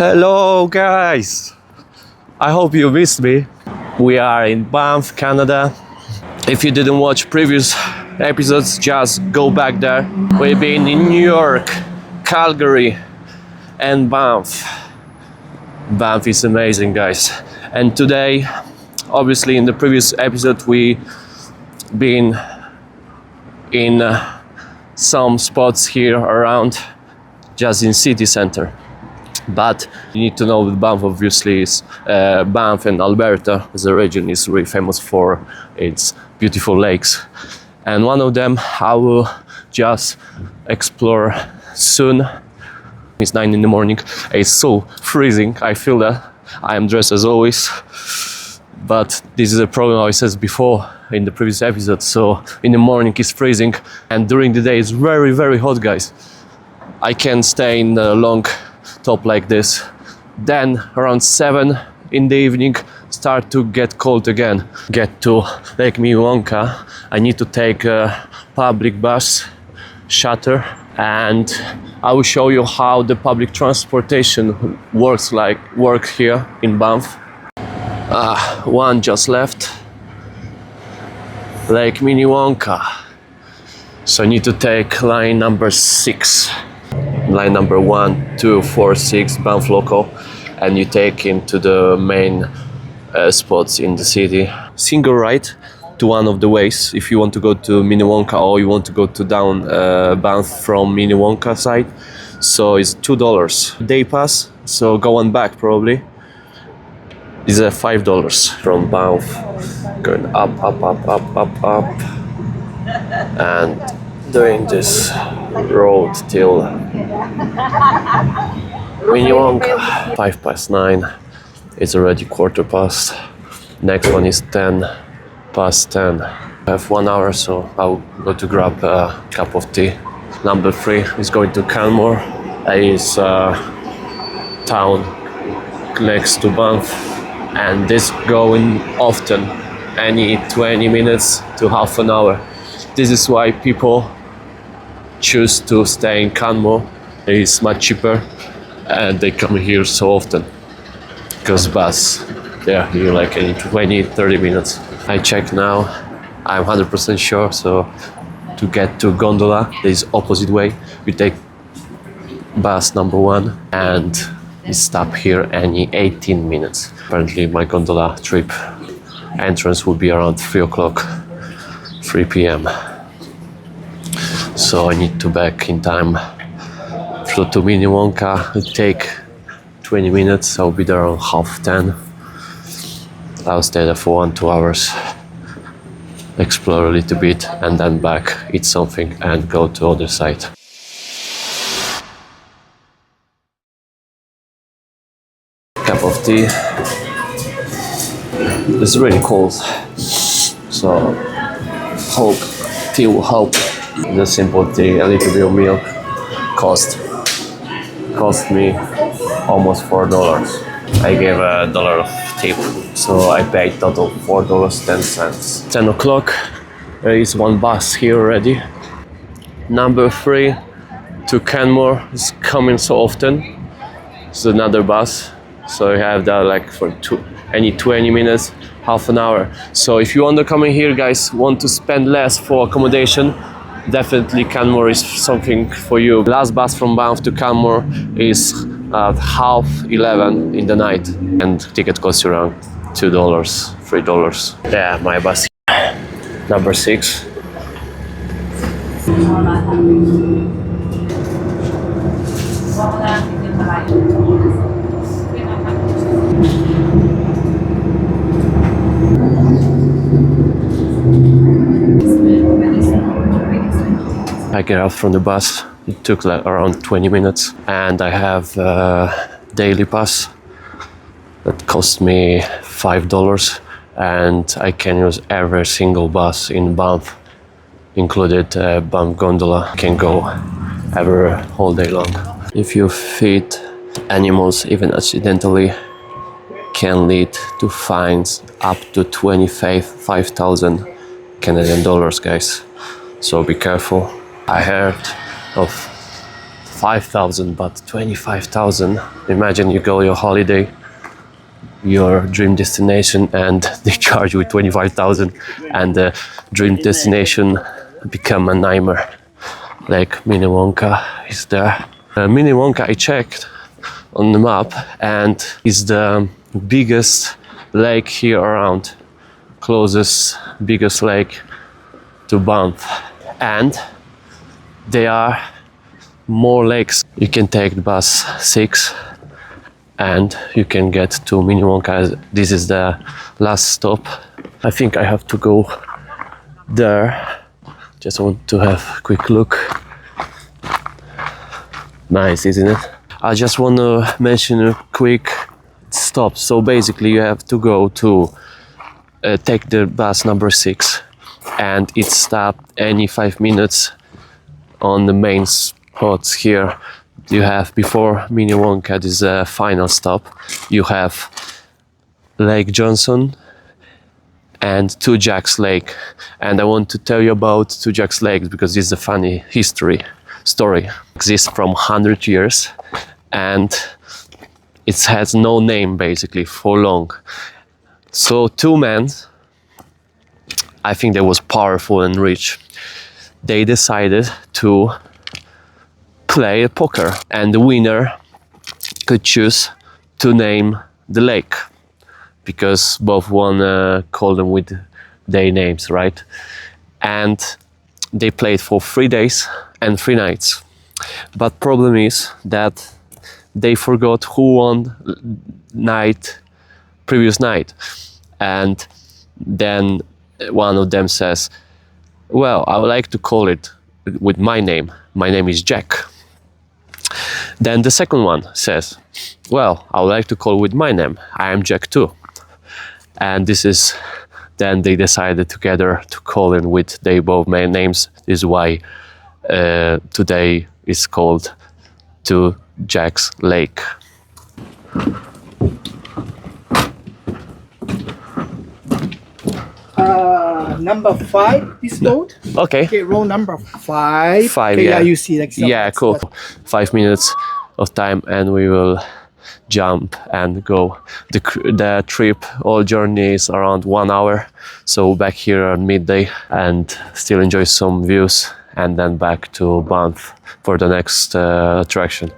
Hello guys! I hope you missed me. We are in Banff, Canada. If you didn't watch previous episodes, just go back there. We've been in New York, Calgary and Banff. Banff is amazing, guys. And today, obviously in the previous episode, we been in some spots here around, just in city center. But you need to know that Banff obviously is Banff and Alberta as a region is really famous for its beautiful lakes, and one of them I will just explore soon. It's 9 in the morning. It's so freezing. I feel that I am dressed as always, but this is a problem I said before in the previous episode. So in the morning it's freezing and during the day it's very hot, guys. I can stay in a long top like this, then around 7 in the evening start to get cold again. Get to Lake Minnewanka, I need to take a public bus shuttle, and I will show you how the public transportation works here in Banff. One just left, Lake Minnewanka, so I need to take line number 6. Line number 1, 2, 4, 6, Banff local, and you take into the main spots in the city. Single ride to one of the ways if you want to go to Minnewanka or you want to go to down Banff from Minnewanka side. So it's $2 day pass, so going back probably is $5 from Banff, going up, and doing this road till Minnewanka. 9:05. It's already 9:15. Next one is 10:10. I have 1 hour, so I'll go to grab a cup of tea. Number 3 is going to Canmore. It's a town next to Banff, and this going often, any 20 minutes to half an hour. This is why people choose to stay in Canmore. It's much cheaper and they come here so often because bus, they're here like in 20-30 minutes. I check now, I'm 100% sure, so to get to Gondola, this opposite way, we take bus number 1 and we stop here any 18 minutes. Apparently my Gondola trip entrance will be around 3 p.m. So I need to back in time. So to Minnewanka, it take 20 minutes. I'll be there around 9:30. I'll stay there for 1-2 hours, explore a little bit, and then back, eat something, and go to other side. Cup of tea. It's really cold, so hope tea will help. The simple tea, a little bit of milk, cost me almost $4. I gave $1 of tip, so I paid total $4.10. 10 o'clock, there is one bus here already. Number 3 to Canmore is coming so often. It's another bus, so you have that like for any 20 minutes, half an hour. So if you want to come in here, guys, want to spend less for accommodation, definitely Canmore is something for you. Last bus from Banff to Canmore is at 11:30 in the night, and ticket costs around $2, $3. Yeah, my bus here. Number 6. I get out from the bus. It took like around 20 minutes, and I have a daily pass that cost me $5, and I can use every single bus in Banff, included Banff Gondola. I can go every whole day long. If you feed animals even accidentally, can lead to fines up to 25,000 Canadian dollars, guys. So be careful. I heard of 5,000, but 25,000. Imagine you go your holiday, your dream destination, and they charge you with 25,000, and the dream destination become a nightmare. Lake Minnewanka is there. Minnewanka, I checked on the map, and is the biggest lake here around, closest biggest lake to Banff. And there are more lakes. You can take the bus 6 and you can get to Minnewanka. This is the last stop. I think I have to go there. Just want to have a quick look. Nice, isn't it? I just want to mention a quick stop. So basically you have to go to take the bus number 6, and it stopped any 5 minutes on the main spots here. You have, before Minnewanka, this is a final stop. You have Lake Johnson and Two Jacks Lake. And I want to tell you about Two Jacks Lake because this is a funny story. It exists from 100 years and it has no name basically for long. So two men, I think they was powerful and rich, they decided to play poker, and the winner could choose to name the lake because both one called them with their names, right? And they played for 3 days and 3 nights. But problem is that they forgot who won previous night, and then one of them says, well, I would like to call it with my name. My name is Jack. Then the second one says, well, I would like to call with my name. I am Jack too. And then they decided together to call in with their both main names. This is why today is called Two Jacks Lake. Number 5, this boat. Okay. Okay, row number 5. 5, okay, yeah. You see, like, so yeah, cool. 5 minutes of time and we will jump and go. The trip, all journey is around 1 hour. So back here at midday and still enjoy some views, and then back to Banff for the next attraction.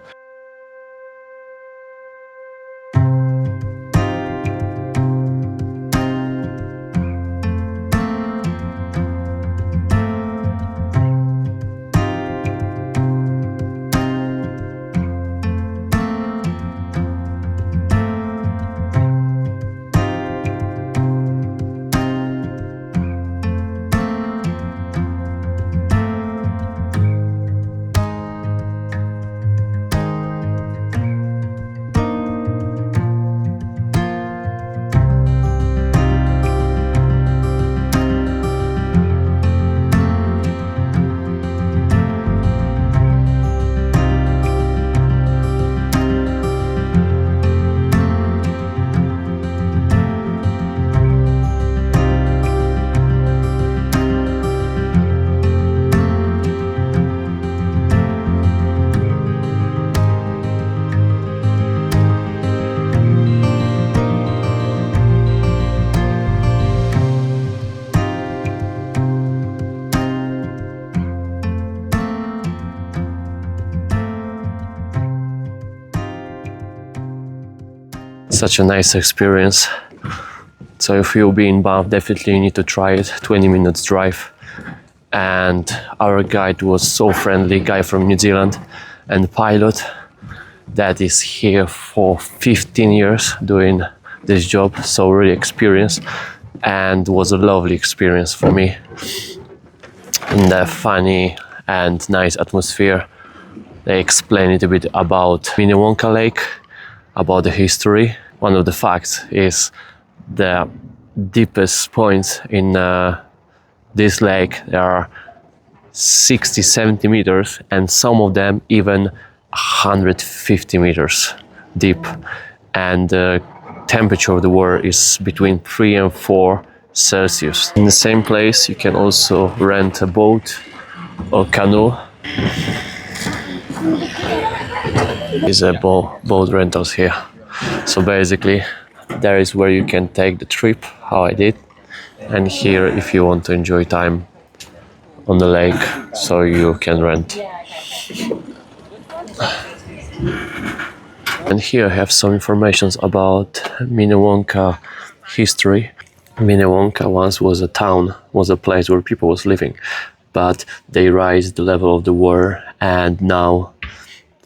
Such a nice experience. So if you'll be in Banff, definitely you need to try it. 20 minutes drive. And our guide was so friendly, guy from New Zealand, and pilot that is here for 15 years doing this job, so really experienced, and was a lovely experience for me. In the funny and nice atmosphere, they explained a bit about Minnewanka Lake, about the history. One of the facts is the deepest points in this lake, there are 60-70 meters, and some of them even 150 meters deep. And the temperature of the water is between 3 and 4 Celsius. In the same place, you can also rent a boat or canoe. Is a boat rentals here. So basically, there is where you can take the trip, how I did, and here if you want to enjoy time on the lake, so you can rent. And here I have some information about Minnewanka history. Minnewanka once was a town, was a place where people was living, but they raised the level of the water, and now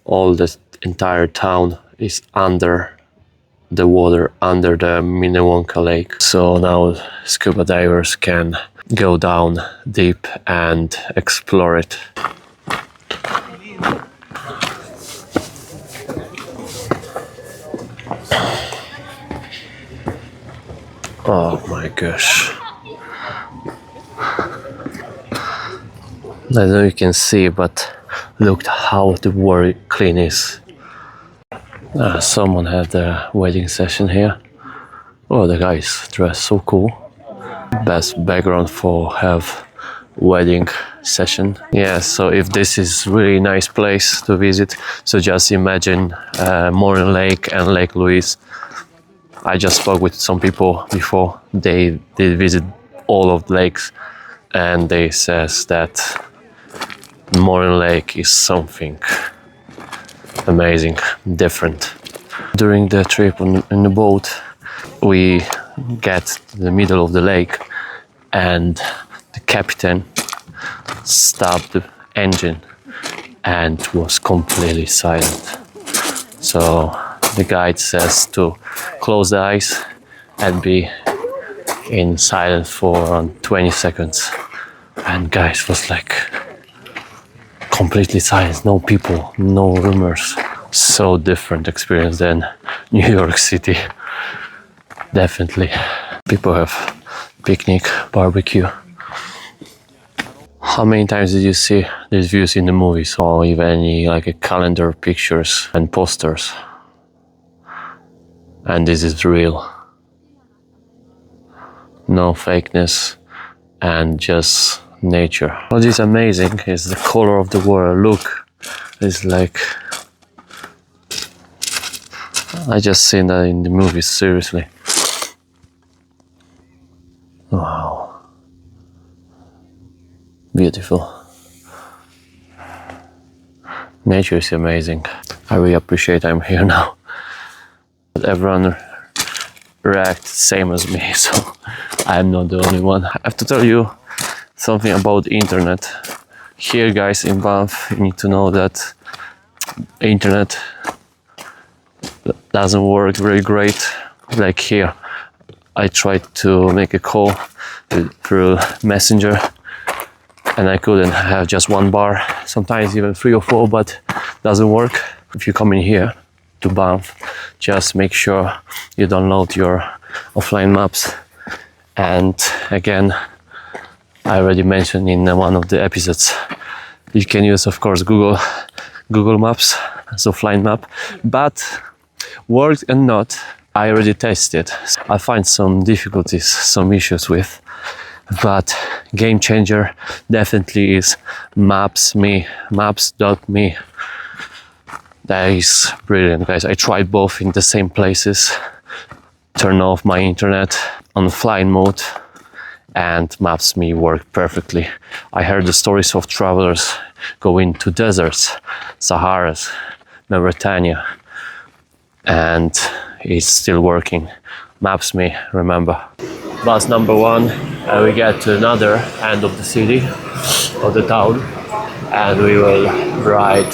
all the entire town is under the water, under the Minnewanka lake. So now scuba divers can go down deep and explore it. Oh my gosh. I don't know if you can see, but look how the water clean is. Someone had a wedding session here. Oh, the guys dressed so cool. Best background for have wedding session. Yeah, so if this is really nice place to visit, so just imagine Morin Lake and Lake Louise. I just spoke with some people before. They did visit all of the lakes, and they says that Morin Lake is something amazing, different. During the trip in the boat, we get to the middle of the lake, and the captain stopped the engine and was completely silent. So the guide says to close the eyes and be in silence for around 20 seconds. And guys was like completely silent, no people, no rumors. So different experience than New York City. Definitely. People have picnic, barbecue. How many times did you see these views in the movies, or even any like a calendar, pictures and posters? And this is real. No fakeness, and just nature. What is amazing is the color of the water. Look, it's like I just seen that in the movies, seriously. Wow. Beautiful. Nature is amazing. I really appreciate I'm here now. But everyone react same as me, so I'm not the only one. I have to tell you something about the internet. Here guys in Banff, you need to know that internet doesn't work very great. Like here, I tried to make a call through Messenger, and I couldn't have just one bar, sometimes even 3 or 4, but doesn't work. If you come in here to Banff, just make sure you download your offline maps. And again, I already mentioned in one of the episodes, you can use of course Google Maps as offline map, but worked and not, I already tested. I find some difficulties, some issues with, but game changer definitely is maps.me. That is brilliant, guys. I tried both in the same places, turn off my internet on flying mode, and maps.me worked perfectly. I heard the stories of travelers going to deserts, Saharas, Mauritania, and it's still working. Maps.me, remember. Bus number 1, and we get to another end of the city, of the town, and we will ride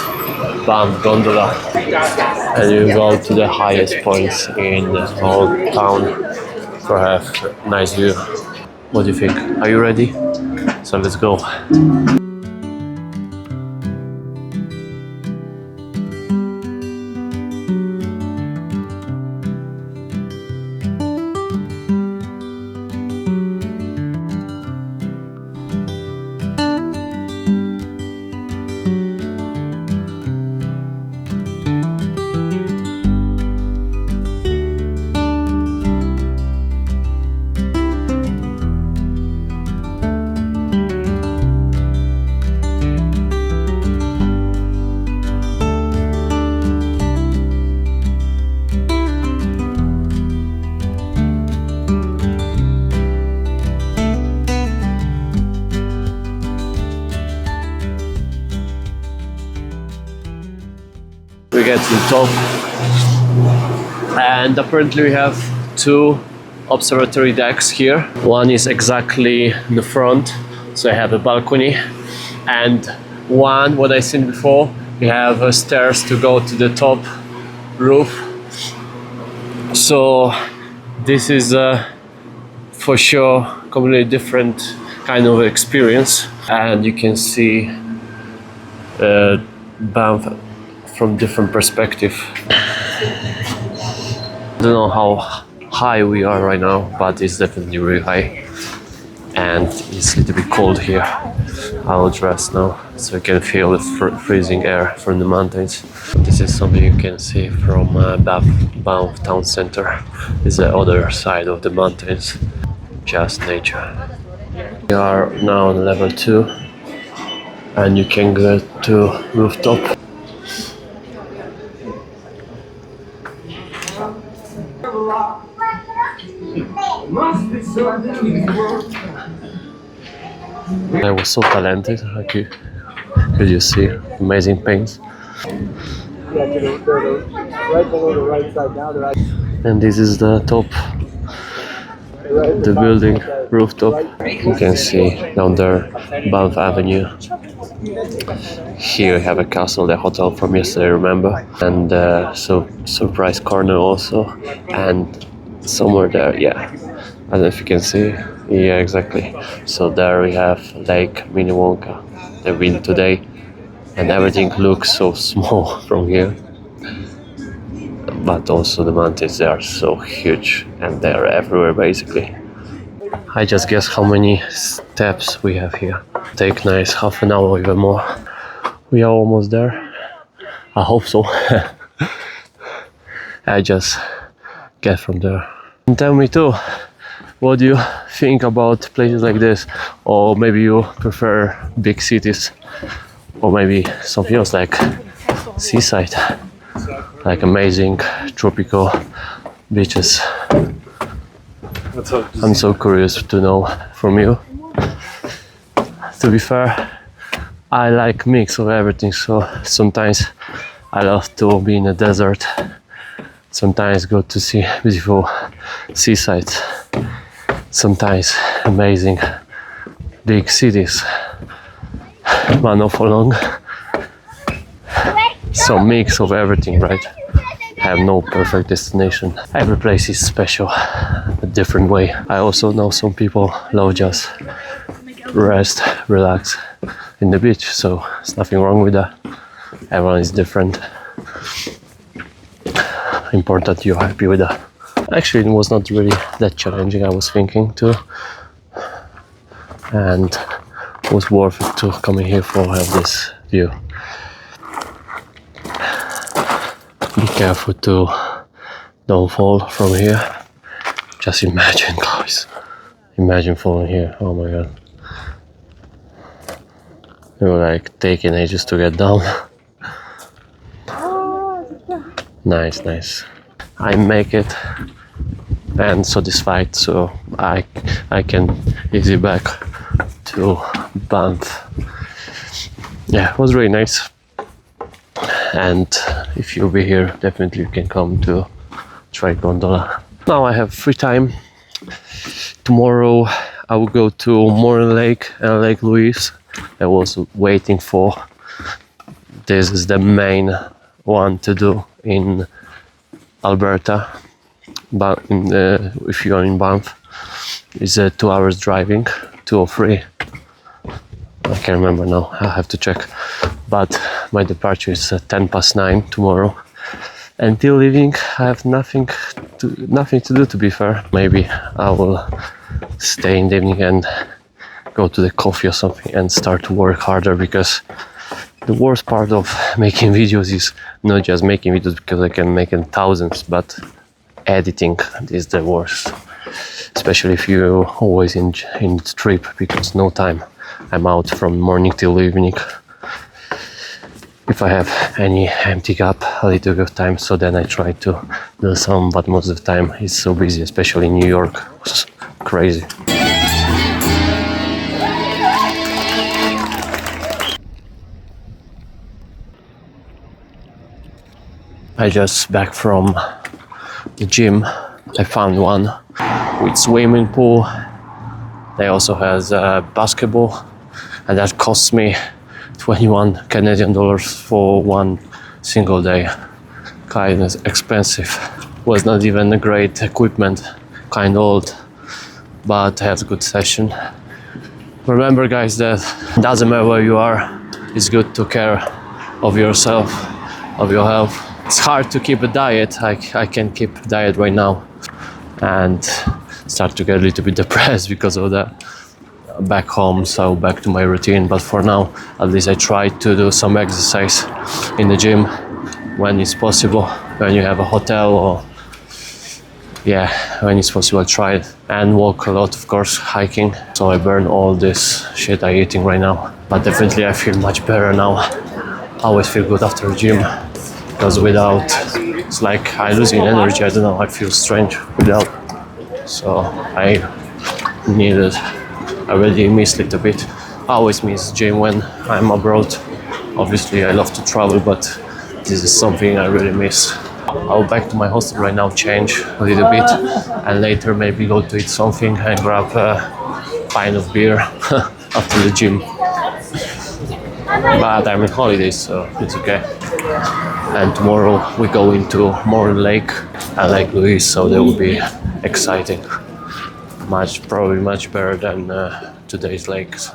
Banff Gondola, and you go to the highest points in the whole town for a nice view. What do you think? Are you ready? So let's go. get to the top. And apparently we have 2 observatory decks here. One is exactly in the front, so I have a balcony, and one, what I seen before, we have stairs to go to the top roof. So this is for sure completely different kind of experience, and you can see Banff from different perspective. I don't know how high we are right now, but it's definitely really high, and it's a little bit cold here. I'll dress now so you can feel the freezing air from the mountains. This is something you can see from Banff town center. It's the other side of the mountains, just nature. We are now on level 2, and you can go to rooftop. I was so talented, like you see, amazing paints. Yeah, right below the right side now. And this is the top, the building rooftop. You can see down there, Banff Avenue. Here we have a castle, the hotel from yesterday, remember? And so surprise corner also, and somewhere there, yeah. I don't know if you can see. Yeah, exactly. So there we have Lake Minnewanka. They've been today, and everything looks so small from here. But also the mountains, they are so huge, and they are everywhere basically. I just guess how many steps we have here. Take nice half an hour, even more. We are almost there. I hope so. I just get from there. And tell me too, what do you think about places like this? Or maybe you prefer big cities? Or maybe something else like seaside? Like amazing tropical beaches. I'm so curious to know from you. To be fair, I like mix of everything, so sometimes I love to be in a desert, sometimes go to see beautiful seasides, sometimes amazing big cities, but not for long. Some mix of everything, right? I have no perfect destination. Every place is special, a different way. I also know some people love just rest, relax in the beach, so there's nothing wrong with that. Everyone is different. Important you're happy with that. Actually, it was not really that challenging, I was thinking too. And it was worth it to come in here for have this view. Be careful to don't fall from here. Just imagine, guys. Imagine falling here. Oh my god. It was like taking ages to get down. Nice, nice. I make it and satisfied, so I can easy back to Banff. Yeah, it was really nice. And if you'll be here, definitely you can come to try gondola. Now I have free time. Tomorrow I will go to Morgan Lake and Lake Louise. I was waiting for. This is the main one to do in Alberta, but if you are in Banff, it's 2 hours driving, 2 or 3. I can't remember now, I have to check. But my departure is 9:10 tomorrow. Until leaving, I have nothing to do, to be fair. Maybe I will stay in the evening and go to the coffee or something and start to work harder, because the worst part of making videos is not just making videos, because I can make in thousands, but editing is the worst. Especially if you're always in the trip, because no time. I'm out from morning till evening. If I have any empty gap, a little bit of time, so then I try to do some, but most of the time it's so busy, especially in New York. It's crazy. I just back from the gym. I found one with swimming pool. They also has basketball, and that cost me 21 Canadian dollars for one single day. Kind of expensive. Was not even a great equipment, kind of old, but I had a good session. Remember, guys, that doesn't matter where you are, it's good to care of yourself, of your health. It's hard to keep a diet. I can keep a diet right now and start to get a little bit depressed because of that back home, so back to my routine. But for now, at least I try to do some exercise in the gym when it's possible, when you have a hotel, or when it's possible, try it. And walk a lot, of course, hiking. So I burn all this shit I'm eating right now. But definitely I feel much better now. I always feel good after the gym, because without, it's like I'm losing energy. I don't know, I feel strange without. So I really miss a little bit. I always miss gym when I'm abroad. Obviously I love to travel, but this is something I really miss. I'll back to my hostel right now, change a little bit, and later maybe go to eat something and grab a pint of beer after the gym. But I'm on holidays, so it's okay. And tomorrow we go into more lake and Lake Louise, so that will be exciting. Probably much better than today's lakes.